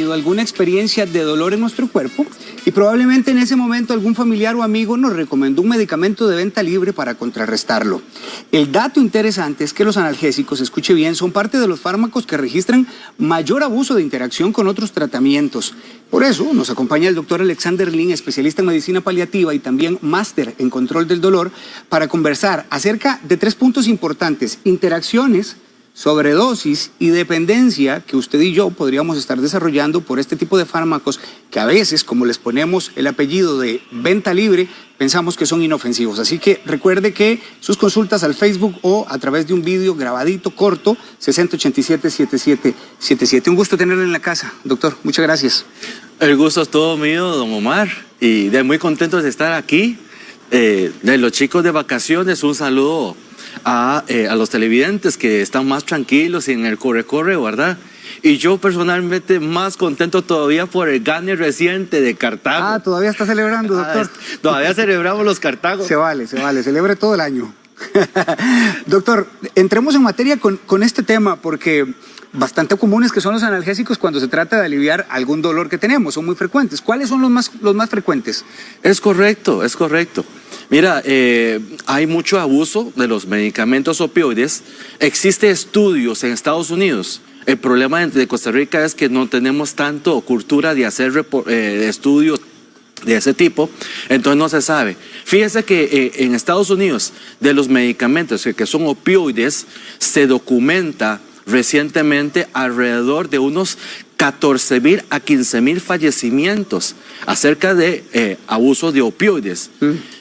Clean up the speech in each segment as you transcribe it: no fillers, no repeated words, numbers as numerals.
alguna experiencia de dolor en nuestro cuerpo y probablemente en ese momento algún familiar o amigo nos recomendó un medicamento de venta libre para contrarrestarlo. El dato interesante es que los analgésicos, escuche bien, son parte de los fármacos que registran mayor abuso de interacción con otros tratamientos. Por eso nos acompaña el doctor Alexander Lin, especialista en medicina paliativa y también máster en control del dolor, para conversar acerca de 3 puntos importantes: interacciones, sobredosis y dependencia que usted y yo podríamos estar desarrollando por este tipo de fármacos que a veces, como les ponemos el apellido de venta libre, pensamos que son inofensivos. Así que recuerde que sus consultas al Facebook o a través de un vídeo grabadito corto, 6087-7777. Un gusto tenerlo en la casa, doctor. Muchas gracias. El gusto es todo mío, don Omar, y muy contentos de estar aquí. De los chicos de vacaciones, un saludo a los televidentes que están más tranquilos y en el corre-corre, ¿verdad? Y yo personalmente más contento todavía por el gane reciente de Cartago. Ah, todavía está celebrando, doctor. Todavía celebramos los Cartagos. Se vale, celebre todo el año. Doctor, entremos en materia con este tema porque bastante comunes que son los analgésicos cuando se trata de aliviar algún dolor que tenemos, son muy frecuentes. ¿Cuáles son los más frecuentes? Es correcto, es correcto. Mira, hay mucho abuso de los medicamentos opioides. Existen estudios en Estados Unidos. El problema de Costa Rica es que no tenemos tanto cultura de hacer estudios de ese tipo, entonces no se sabe. Fíjese que en Estados Unidos, de los medicamentos que son opioides, se documenta recientemente alrededor de unos 14,000 a 15,000 fallecimientos acerca de abuso de opioides.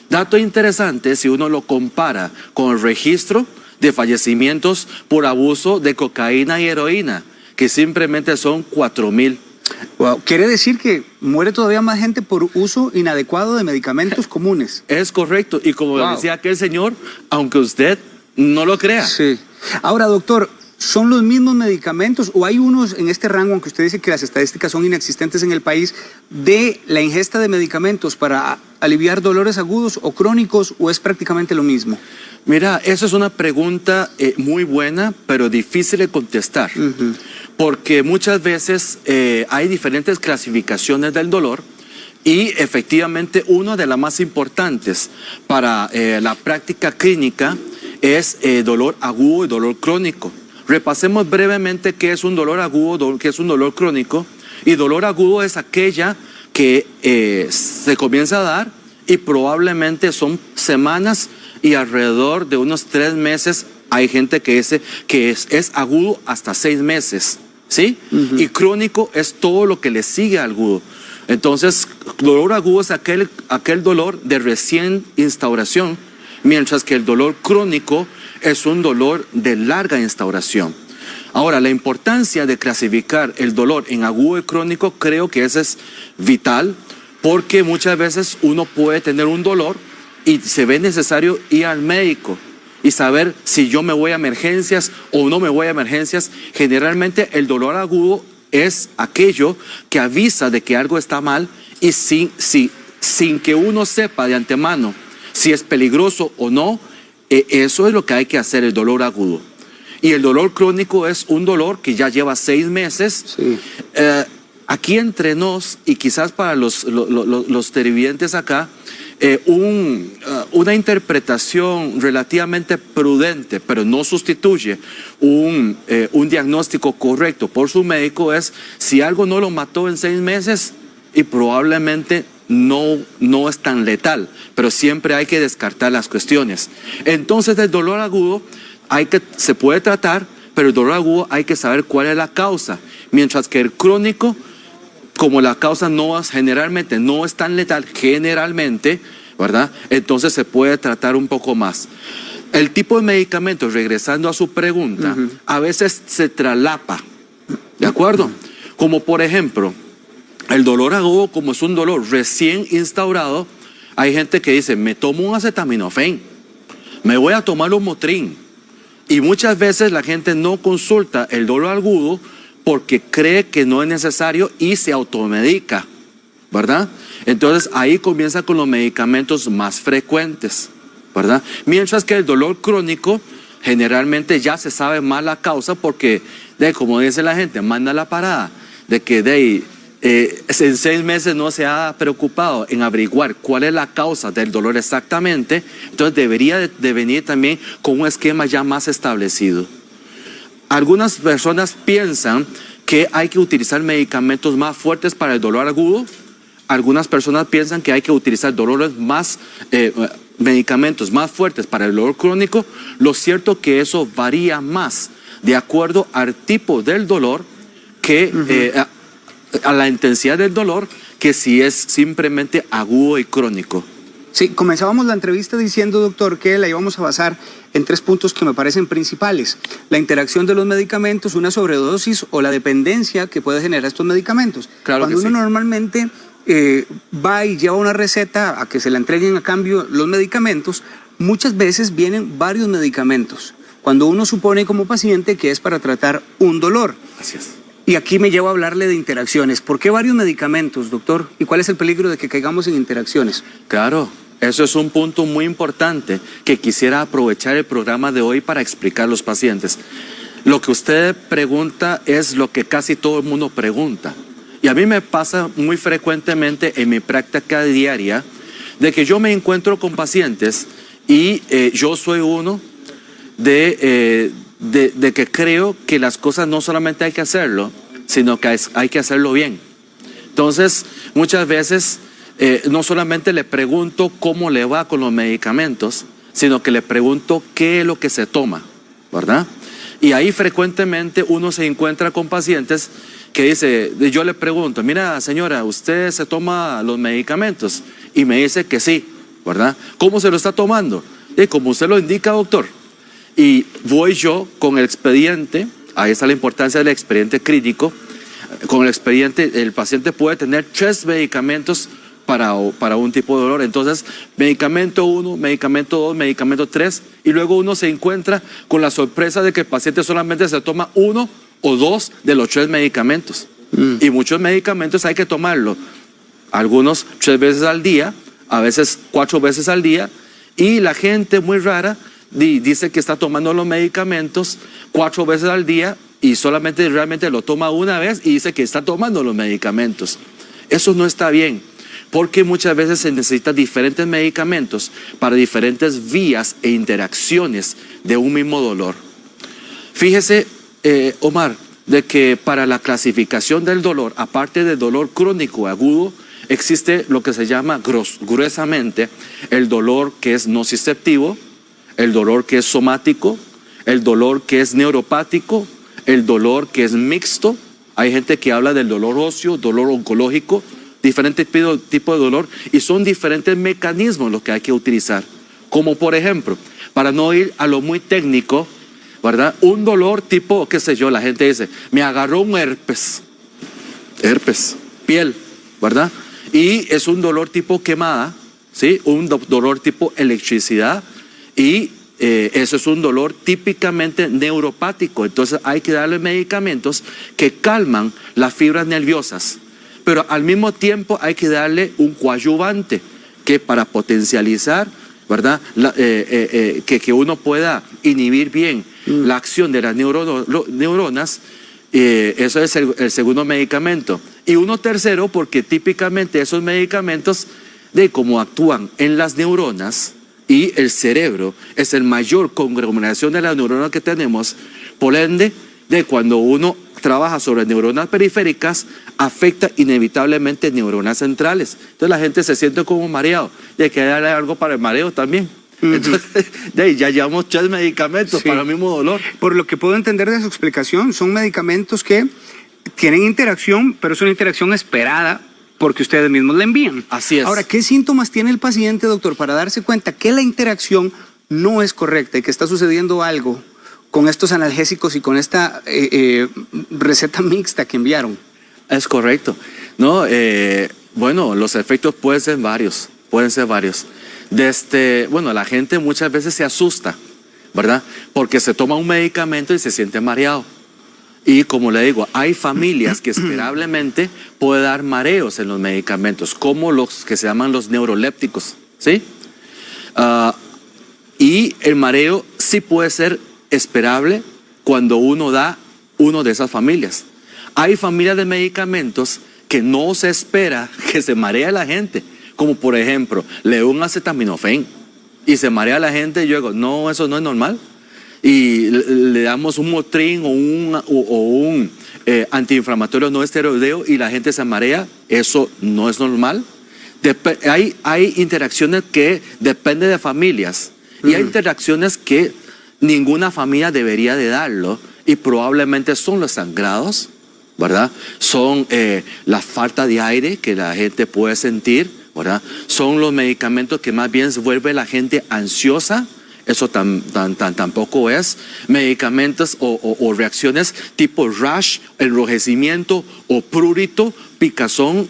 Dato interesante, si uno lo compara con el registro de fallecimientos por abuso de cocaína y heroína, que simplemente son 4,000. Wow. Quiere decir que muere todavía más gente por uso inadecuado de medicamentos comunes. Es correcto, y como decía aquel señor, aunque usted no lo crea. Sí. Ahora, doctor, ¿son los mismos medicamentos o hay unos en este rango, aunque usted dice que las estadísticas son inexistentes en el país, de la ingesta de medicamentos para aliviar dolores agudos o crónicos, o es prácticamente lo mismo? Mira, esa es una pregunta muy buena, pero difícil de contestar, porque muchas veces hay diferentes clasificaciones del dolor y efectivamente una de las más importantes para la práctica clínica es dolor agudo y dolor crónico. Repasemos brevemente qué es un dolor agudo, qué es un dolor crónico. Y dolor agudo es aquella que se comienza a dar y probablemente son semanas y alrededor de unos 3 meses. Hay gente que es agudo hasta 6 meses, ¿sí? Y crónico es todo lo que le sigue al agudo. Entonces, dolor agudo es aquel dolor de recién instauración, mientras que el dolor crónico es un dolor de larga instauración. Ahora, la importancia de clasificar el dolor en agudo y crónico creo que eso es vital, porque muchas veces uno puede tener un dolor y se ve necesario ir al médico y saber si yo me voy a emergencias o no me voy a emergencias. Generalmente el dolor agudo es aquello que avisa de que algo está mal y sin que uno sepa de antemano si es peligroso o no. Eso es lo que hay que hacer, el dolor agudo. Y el dolor crónico es un dolor que ya lleva 6 meses. Sí. Aquí entre nos, y quizás para los televidentes acá, una interpretación relativamente prudente, pero no sustituye un diagnóstico correcto por su médico, es si algo no lo mató en 6 meses y probablemente no es tan letal, pero siempre hay que descartar las cuestiones. Entonces, el dolor agudo se puede tratar, pero el dolor agudo hay que saber cuál es la causa, mientras que el crónico, como la causa generalmente no es tan letal, generalmente, ¿verdad? Entonces se puede tratar un poco más. El tipo de medicamentos, regresando a su pregunta, a veces se traslapa, ¿de acuerdo? Como por ejemplo, el dolor agudo, como es un dolor recién instaurado, hay gente que dice, me tomo un acetaminofén, me voy a tomar un Motrin. Y muchas veces la gente no consulta el dolor agudo porque cree que no es necesario y se automedica, ¿verdad? Entonces ahí comienza con los medicamentos más frecuentes, ¿verdad? Mientras que el dolor crónico generalmente ya se sabe más la causa porque, como dice la gente, manda la parada. de que en 6 meses no se ha preocupado en averiguar cuál es la causa del dolor exactamente, entonces debería de venir también con un esquema ya más establecido. Algunas personas piensan que hay que utilizar medicamentos más fuertes para el dolor agudo. Algunas personas piensan que hay que utilizar medicamentos más fuertes para el dolor crónico. Lo cierto es que eso varía más de acuerdo al tipo del dolor que a la intensidad del dolor, que si es simplemente agudo y crónico. Sí, comenzábamos la entrevista diciendo, doctor, que la íbamos a basar en 3 puntos que me parecen principales: la interacción de los medicamentos, una sobredosis o la dependencia que puede generar estos medicamentos. Claro. Cuando uno normalmente va y lleva una receta a que se le entreguen a cambio los medicamentos, muchas veces vienen varios medicamentos, cuando uno supone como paciente que es para tratar un dolor. Así es. Y aquí me llevo a hablarle de interacciones. ¿Por qué varios medicamentos, doctor? ¿Y cuál es el peligro de que caigamos en interacciones? Claro, eso es un punto muy importante que quisiera aprovechar el programa de hoy para explicar a los pacientes. Lo que usted pregunta es lo que casi todo el mundo pregunta. Y a mí me pasa muy frecuentemente en mi práctica diaria de que yo me encuentro con pacientes y yo soy uno de que creo que las cosas no solamente hay que hacerlo, sino que hay que hacerlo bien. Entonces, muchas veces no solamente le pregunto cómo le va con los medicamentos, sino que le pregunto qué es lo que se toma, ¿verdad? Y ahí frecuentemente uno se encuentra con pacientes que dice, yo le pregunto, mira señora, ¿usted se toma los medicamentos? Y me dice que sí, ¿verdad? ¿Cómo se lo está tomando? Como usted lo indica, doctor. Y voy yo con el expediente, ahí está la importancia del expediente clínico. Con el expediente el paciente puede tener 3 medicamentos para un tipo de dolor. Entonces, medicamento 1, medicamento 2, medicamento 3, y luego uno se encuentra con la sorpresa de que el paciente solamente se toma 1 o 2 de los 3 medicamentos. Y muchos medicamentos hay que tomarlo, algunos 3 veces al día, a veces 4 veces al día, y la gente muy rara dice que está tomando los medicamentos 4 veces al día y solamente realmente lo toma una vez y dice que está tomando los medicamentos. Eso no está bien, porque muchas veces se necesitan diferentes medicamentos para diferentes vías e interacciones de un mismo dolor. Fíjese, Omar, de que para la clasificación del dolor, aparte del dolor crónico agudo, existe lo que se llama gruesamente el dolor que es nociceptivo, el dolor que es somático, el dolor que es neuropático, el dolor que es mixto. Hay gente que habla del dolor óseo, dolor oncológico, diferentes tipos de dolor, y son diferentes mecanismos los que hay que utilizar. Como por ejemplo, para no ir a lo muy técnico, ¿verdad? Un dolor tipo, qué sé yo, la gente dice, me agarró un herpes, piel, ¿verdad? Y es un dolor tipo quemada, ¿sí? Un dolor tipo electricidad. Y eso es un dolor típicamente neuropático. Entonces hay que darle medicamentos que calman las fibras nerviosas, pero al mismo tiempo hay que darle un coadyuvante que para potencializar, ¿verdad? Que uno pueda inhibir bien la acción de las neuronas. Eso es el segundo medicamento. Y uno tercero, porque típicamente esos medicamentos, de cómo actúan en las neuronas, y el cerebro es el mayor conglomeración de las neuronas que tenemos, por ende, de cuando uno trabaja sobre neuronas periféricas, afecta inevitablemente neuronas centrales. Entonces la gente se siente como mareado, y hay que darle algo para el mareo también. Entonces, ya llevamos 3 medicamentos para el mismo dolor. Por lo que puedo entender de su explicación, son medicamentos que tienen interacción, pero es una interacción esperada, porque ustedes mismos la envían. Así es. Ahora, ¿qué síntomas tiene el paciente, doctor, para darse cuenta que la interacción no es correcta y que está sucediendo algo con estos analgésicos y con esta receta mixta que enviaron? Es correcto. No, bueno, los efectos pueden ser varios. Bueno, la gente muchas veces se asusta, ¿verdad? Porque se toma un medicamento y se siente mareado. Y como le digo, hay familias que esperablemente puede dar mareos en los medicamentos, como los que se llaman los neurolépticos, ¿sí? Y el mareo sí puede ser esperable cuando uno da uno de esas familias. Hay familias de medicamentos que no se espera que se maree la gente, como por ejemplo, le doy un acetaminofén y se marea la gente y yo digo, no, eso no es normal. Y le damos un Motrin o un antiinflamatorio no esteroideo y la gente se marea, eso no es normal. Hay interacciones que dependen de familias y hay interacciones que ninguna familia debería de darlo y probablemente son los sangrados, ¿verdad? Son la falta de aire que la gente puede sentir, ¿verdad? Son los medicamentos que más bien vuelve la gente ansiosa. Eso tampoco es. Medicamentos o reacciones tipo rash, enrojecimiento o prurito, picazón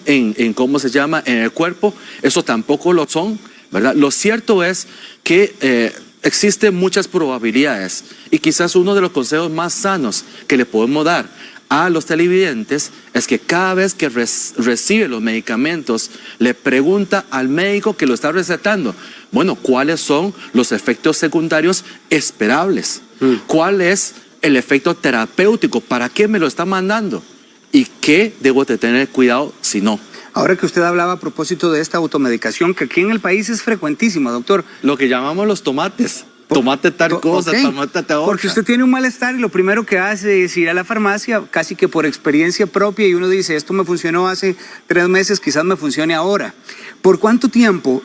¿cómo se llama? En el cuerpo. Eso tampoco lo son, ¿verdad? Lo cierto es que existen muchas probabilidades y quizás uno de los consejos más sanos que le podemos dar a los televidentes es que cada vez que recibe los medicamentos le pregunta al médico que lo está recetando, bueno, ¿cuáles son los efectos secundarios esperables? ¿Cuál es el efecto terapéutico? ¿Para qué me lo está mandando? ¿Y qué debo de tener cuidado si no? Ahora que usted hablaba a propósito de esta automedicación, que aquí en el país es frecuentísima, doctor. Lo que llamamos los tomates. Tomate tal cosa, okay. Tomate tal otra. Porque usted tiene un malestar y lo primero que hace es ir a la farmacia, casi que por experiencia propia, y uno dice, esto me funcionó hace 3 meses, quizás me funcione ahora. ¿Por cuánto tiempo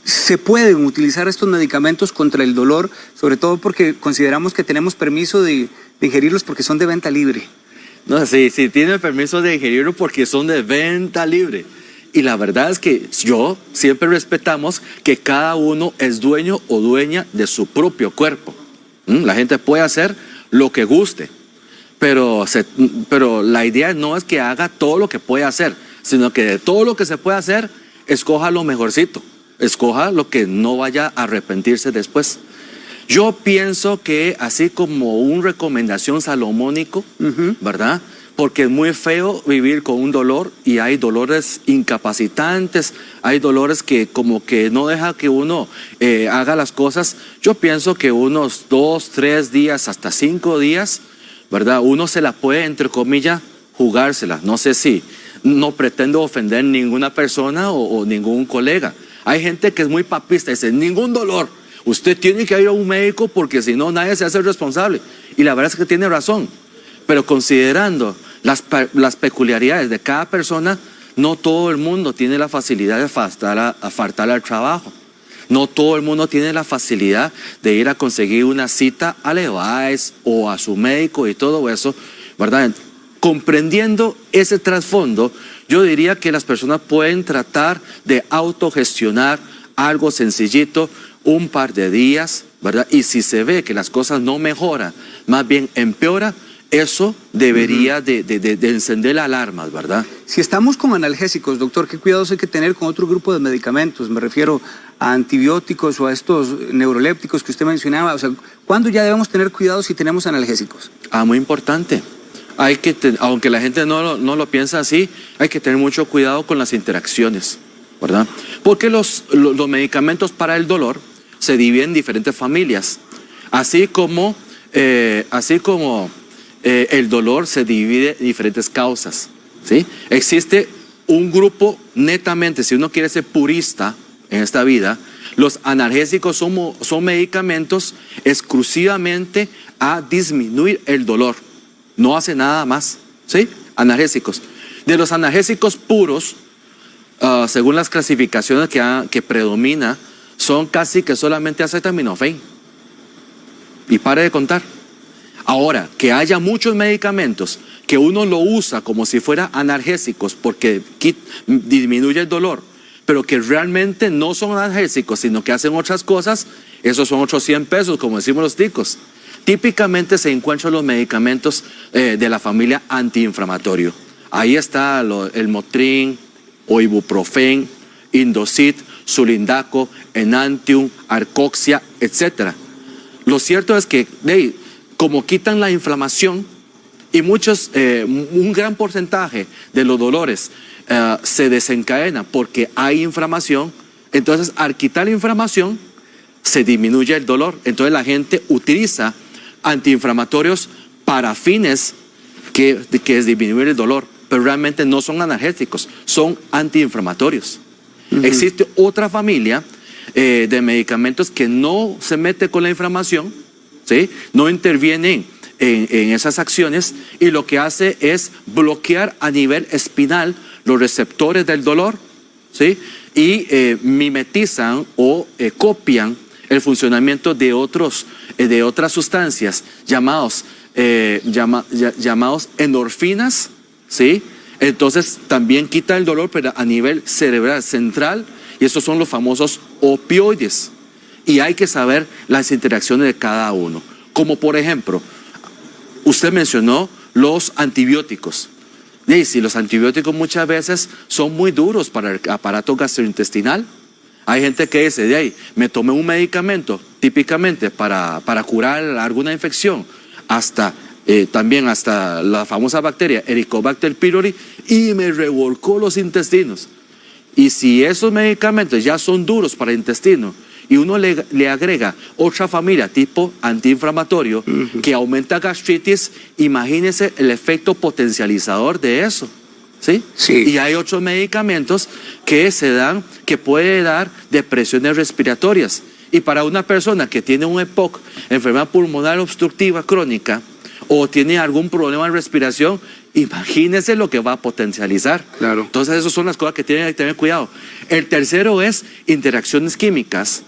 se pueden utilizar estos medicamentos contra el dolor? Sobre todo porque consideramos que tenemos permiso de ingerirlos porque son de venta libre. No, sí, tiene permiso de ingerirlos porque son de venta libre. Y la verdad es que yo siempre respetamos que cada uno es dueño o dueña de su propio cuerpo. La gente puede hacer lo que guste, pero la idea no es que haga todo lo que puede hacer, sino que de todo lo que se puede hacer, escoja lo mejorcito, escoja lo que no vaya a arrepentirse después. Yo pienso que así como una recomendación salomónico, ¿verdad? Porque es muy feo vivir con un dolor y hay dolores incapacitantes, hay dolores que como que no deja que uno haga las cosas. Yo pienso que unos 2, 3 días, hasta 5 días, ¿verdad? Uno se la puede, entre comillas, jugársela. No sé si, no pretendo ofender ninguna persona o ningún colega. Hay gente que es muy papista y dice, ningún dolor, usted tiene que ir a un médico porque si no nadie se hace responsable. Y la verdad es que tiene razón. Pero considerando las peculiaridades de cada persona, no todo el mundo tiene la facilidad de faltar al trabajo. No todo el mundo tiene la facilidad de ir a conseguir una cita a Levi's o a su médico y todo eso, ¿verdad? Comprendiendo ese trasfondo, yo diría que las personas pueden tratar de autogestionar algo sencillito, un par de días, ¿verdad? Y si se ve que las cosas no mejoran, más bien empeora, eso debería de encender alarmas, ¿verdad? Si estamos con analgésicos, doctor, ¿qué cuidados hay que tener con otro grupo de medicamentos? Me refiero a antibióticos o a estos neurolépticos que usted mencionaba. O sea, ¿cuándo ya debemos tener cuidado si tenemos analgésicos? Muy importante. Aunque la gente no lo piensa así, hay que tener mucho cuidado con las interacciones, ¿verdad? Porque los medicamentos para el dolor se dividen en diferentes familias, así como el dolor se divide en diferentes causas, ¿sí? Existe un grupo netamente, si uno quiere ser purista en esta vida, los analgésicos son medicamentos exclusivamente a disminuir el dolor, no hace nada más, ¿sí? Analgésicos. De los analgésicos puros, según las clasificaciones que predomina, son casi que solamente acetaminofén. Y pare de contar. Ahora, que haya muchos medicamentos que uno lo usa como si fuera analgésicos porque disminuye el dolor, pero que realmente no son analgésicos, sino que hacen otras cosas, esos son otros 100 pesos, como decimos los ticos. Típicamente se encuentran los medicamentos de la familia antiinflamatorio. Ahí está el Motrin o ibuprofen, Indocid, Sulindaco, Enantium, Arcoxia, etc. Lo cierto es que como quitan la inflamación y un gran porcentaje de los dolores se desencadena porque hay inflamación, entonces al quitar la inflamación se disminuye el dolor. Entonces la gente utiliza antiinflamatorios para fines que es disminuir el dolor, pero realmente no son analgésicos, son antiinflamatorios. Existe otra familia de medicamentos que no se mete con la inflamación, ¿sí? No intervienen en esas acciones, y lo que hace es bloquear a nivel espinal los receptores del dolor, ¿sí? Y mimetizan o copian el funcionamiento de otras sustancias llamados endorfinas, ¿sí? Entonces también quita el dolor, pero a nivel cerebral central, y estos son los famosos opioides. Y hay que saber las interacciones de cada uno. Como por ejemplo, usted mencionó los antibióticos. Y si los antibióticos muchas veces son muy duros para el aparato gastrointestinal. Hay gente que dice, de ahí, me tomé un medicamento típicamente para curar alguna infección, también hasta la famosa bacteria Helicobacter pylori, y me revolcó los intestinos. Y si esos medicamentos ya son duros para el intestino y uno le agrega otra familia tipo antiinflamatorio que aumenta gastritis, imagínese el efecto potencializador de eso. ¿Sí? Sí. Y hay otros medicamentos que puede dar depresiones respiratorias. Y para una persona que tiene un EPOC, enfermedad pulmonar obstructiva crónica, o tiene algún problema de respiración, imagínese lo que va a potencializar. Claro. Entonces, esas son las cosas que tienen que tener cuidado. El tercero es interacciones químicas,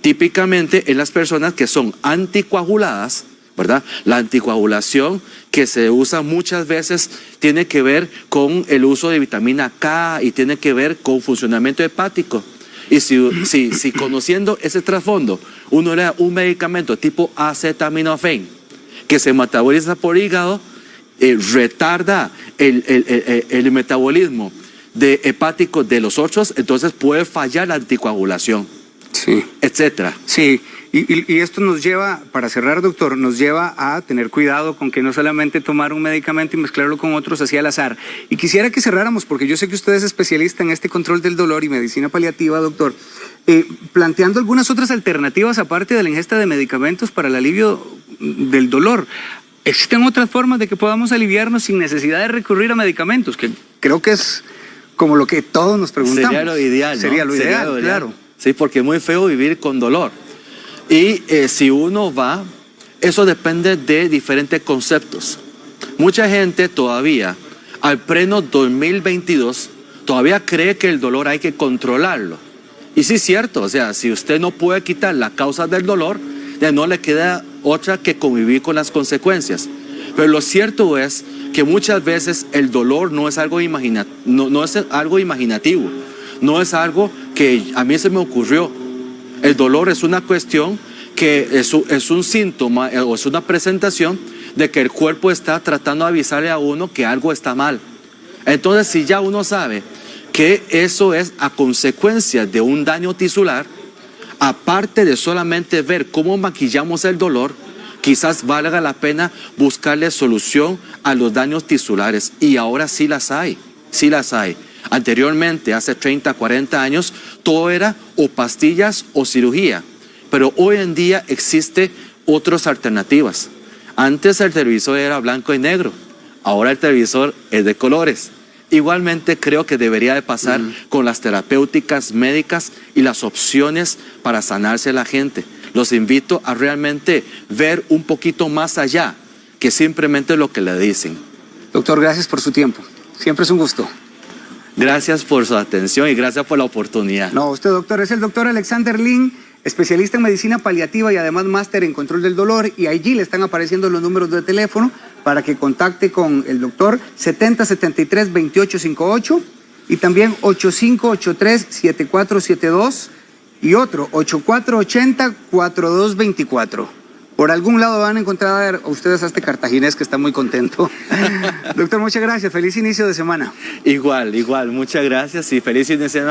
típicamente en las personas que son anticoaguladas, ¿verdad? La anticoagulación que se usa muchas veces tiene que ver con el uso de vitamina K y tiene que ver con funcionamiento hepático. Y si conociendo ese trasfondo, uno le da un medicamento tipo acetaminofén que se metaboliza por hígado, retarda el metabolismo hepático de los otros, entonces puede fallar la anticoagulación, sí, etcétera. Sí. Y esto nos lleva, para cerrar, doctor, nos lleva a tener cuidado con que no solamente tomar un medicamento y mezclarlo con otros así al azar. Y quisiera que cerráramos, porque yo sé que usted es especialista en este control del dolor y medicina paliativa, doctor, planteando algunas otras alternativas aparte de la ingesta de medicamentos para el alivio del dolor. ¿Existen otras formas de que podamos aliviarnos sin necesidad de recurrir a medicamentos? Que creo que es como lo que todos nos preguntamos. Sería lo ideal, ¿no? Sería lo ideal, claro. Sí, porque es muy feo vivir con dolor. Y si uno va, eso depende de diferentes conceptos. Mucha gente todavía, al pleno 2022, todavía cree que el dolor hay que controlarlo. Y sí es cierto, o sea, si usted no puede quitar la causa del dolor, ya no le queda otra que convivir con las consecuencias. Pero lo cierto es que muchas veces el dolor no es algo no es algo imaginativo, no es algo que a mí se me ocurrió. El dolor es una cuestión que es un síntoma o es una presentación de que el cuerpo está tratando de avisarle a uno que algo está mal. Entonces, si ya uno sabe que eso es a consecuencia de un daño tisular, aparte de solamente ver cómo maquillamos el dolor, quizás valga la pena buscarle solución a los daños tisulares. Y ahora sí las hay, sí las hay. Anteriormente, hace 30, 40 años, todo era o pastillas o cirugía. Pero hoy en día existen otras alternativas. Antes el televisor era blanco y negro, ahora el televisor es de colores. Igualmente creo que debería de pasar con las terapéuticas médicas y las opciones para sanarse la gente. Los invito a realmente ver un poquito más allá que simplemente lo que le dicen. Doctor, gracias por su tiempo. Siempre es un gusto. Gracias por su atención y gracias por la oportunidad. No, usted, doctor, es el doctor Alexander Lin, especialista en medicina paliativa y además máster en control del dolor, y allí le están apareciendo los números de teléfono para que contacte con el doctor 7073-2858 y también 8583-7472 y otro 8480-4224. Por algún lado van a encontrar a ustedes a este cartaginés que está muy contento. Doctor, muchas gracias. Feliz inicio de semana. Igual, muchas gracias y feliz inicio de semana.